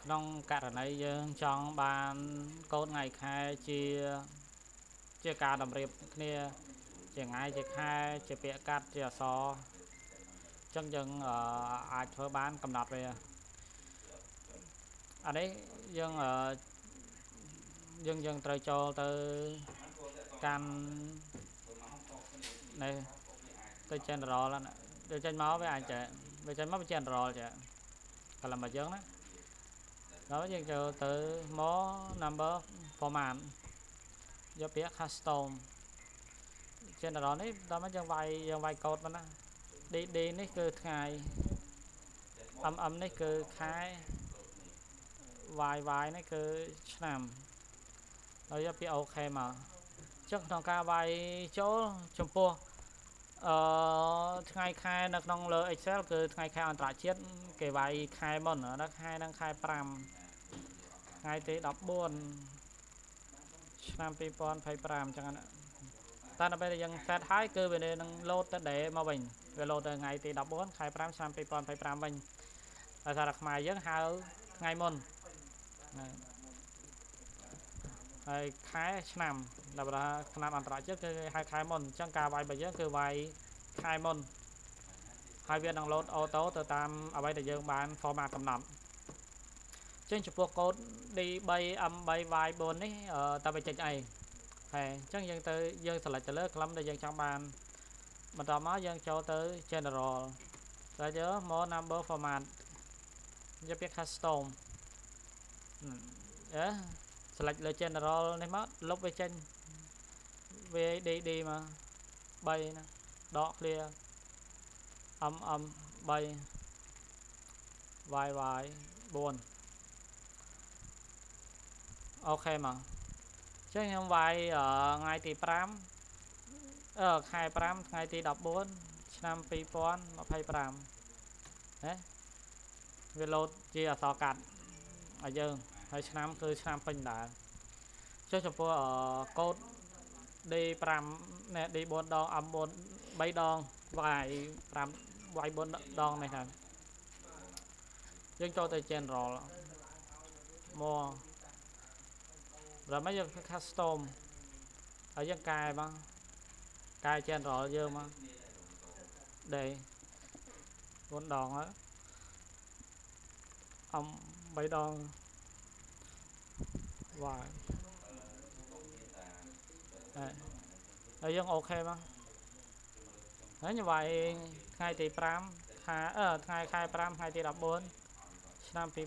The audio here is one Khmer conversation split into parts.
ក្នុងករណីយើងចង់បានកូនថ្ងៃខែជាការតម្រៀបគ្នាជាថ្ងៃជាខែជាពាក្យកាត់ជាអក្សរអញ្ចឹងយើងអាចធ្វើបានកំណត់វាអានេះយើងត្រូវចូលទៅកាន់នេះទៅ general ណាទៅចេញមកវាអាចវាចេញមកវា general ចាកន្លងមកយើងណាដល់យើងចូលទៅ more number format យកពាក្យ custom general នេះដល់មកយើងវាយកូដមកណា dd នេះគឺថ្ងៃ mm នេះគឺខែ yy នេះគឺឆ្នាំហើយយកពាក្យ OK មកចឹងក្នុងការវាយចូលចំពោះថ្ងៃខែនៅក្នុងលើ Excel គឺថ្ងៃខែអន្តរជាតិគេវាយខែមុនដល់ខែនឹងខែ5ថ្ងៃទី14ឆ្នាំ2025អញ្ចឹងណាតែដល់ពេលយើង set ហើយគឺវានឹង load ទៅ day មកវិញវា load ទៅថ្ងៃទី14ខែ5ឆ្នាំ2025វិញហើយសារខ្មែរយើងហៅថ្ងៃមុនហើយខែឆ្នាំដល់បើឆ្នាំអន្តរជាតិគឺហៅខែមុនអញ្ចឹងការវាយរបស់យើងគឺវាយខែមុនហើយវានឹង load auto ទៅតាមអ្វីដែលយើងបាន format កំណត់ចឹងចំពោះកូដ D3 M3 Y4 នេះតើវាចេញអីហើយអញ្ចឹងយើង select ទៅលើ column ដែលយើងចង់បានបន្តមកយើងចូលទៅ general តែយក more number format យកពាក្យ custom select លើ general នេះមកលុបវាចេញ VDD មក3ណាដក clear MM 3 YY 4អូខេមកអញ្ចឹងខ្ញុំវាយថ្ងៃទី5ខែ5ថ្ងៃទី14ឆ្នាំ2025ណាវា load ជាអក្សរកាត់ឲ្យយើងហើយឆ្នាំគឺឆ្នាំពេញដែរចុះចំពោះកូដ D5 ណែ D4 ដង M4 3ដង Y5 Y4 ដងនេះហ្នឹងយើងចូលទៅ general មកដល់មកយើង custom ហើយយើងកែមកកែ general យើងមក D 4ដងហើយ M 3ដង Y ហើយយើងអូខេមកហើយខ្ញុំវាយថ្ងៃទី5ខែថ្ងៃខែ5ថ្ងៃទី14ឆ្នាំ2025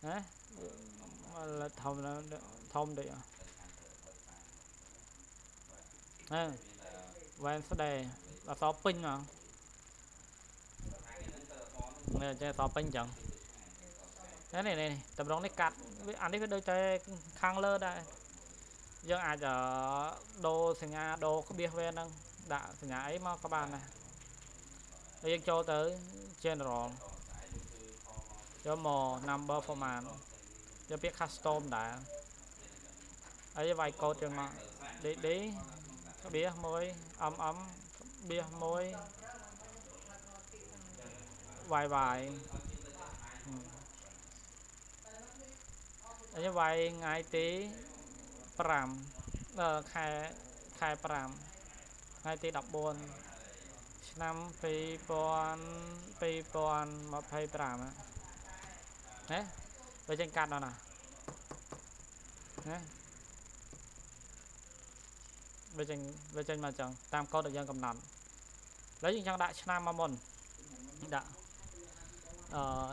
ណាធំតិចWednesday អក្សរពេញមកនេះចេះអក្សរពេញចឹងនេះតម្រងនេះកាត់អានេះវាដូចតែខាងលើដែរយើងអាចដូរសញ្ញាដូរក្បៀសវាហ្នឹងដាក់សញ្ញាអីមកក៏បានដែរហើយយើងចូលទៅ general យកមក number format យកពាក្យ custom ដែរហើយវាយកូដយើងមក dd ក្បៀស1 mm ក្បៀស1 yy ខ្ញុំវាយថ្ងៃទី5ខែ5ថ្ងៃទី14ឆ្នាំ2025ណាវាចេញកាត់ដល់ណាវាចេញមកចឹងតាមកូដដែលយើងកំណត់ហើយយើងចង់ដាក់ឆ្នាំមកមុនដាក់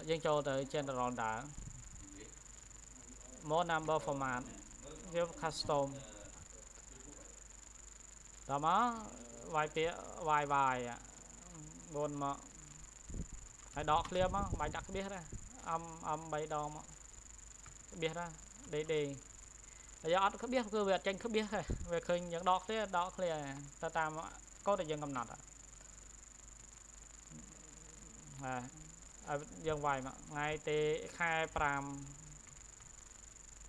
យើងចូលទៅ general ដែរ more number format យក custom ដល់មកវាយពាក្យ yy 4មកហើយដក clear មកបាច់ដាក់ក្បៀសដែរ M 3ដងមកក្បៀសដែរ dd ហើយអត់ក្បៀសគឺវាអត់ចេញក្បៀសទេវាឃើញយើងដក clear ទៅតាមកូដដែលយើងកំណត់ហើយយើងវាយមកថ្ងៃទីខែ5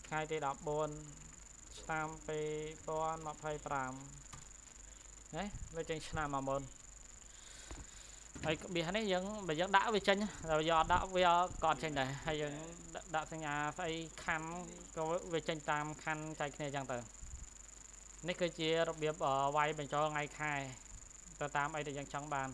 ថ្ងៃទី14ឆ្នាំ2025ណាវាចេញឆ្នាំមកមុន ហើយបៀសនេះយើងបើយើងដាក់វាចេញrồi giờដាក់វាcònចេញដែរហើយយើងដាក់សញ្ញាស្អីខណ្ឌក៏វាចេញតាមខណ្ឌចែកគ្នាអញ្ចឹងទៅនេះគឺជារបៀបវាយបញ្ចូលថ្ងៃខែទៅតាមអីដែលយើងចង់បាន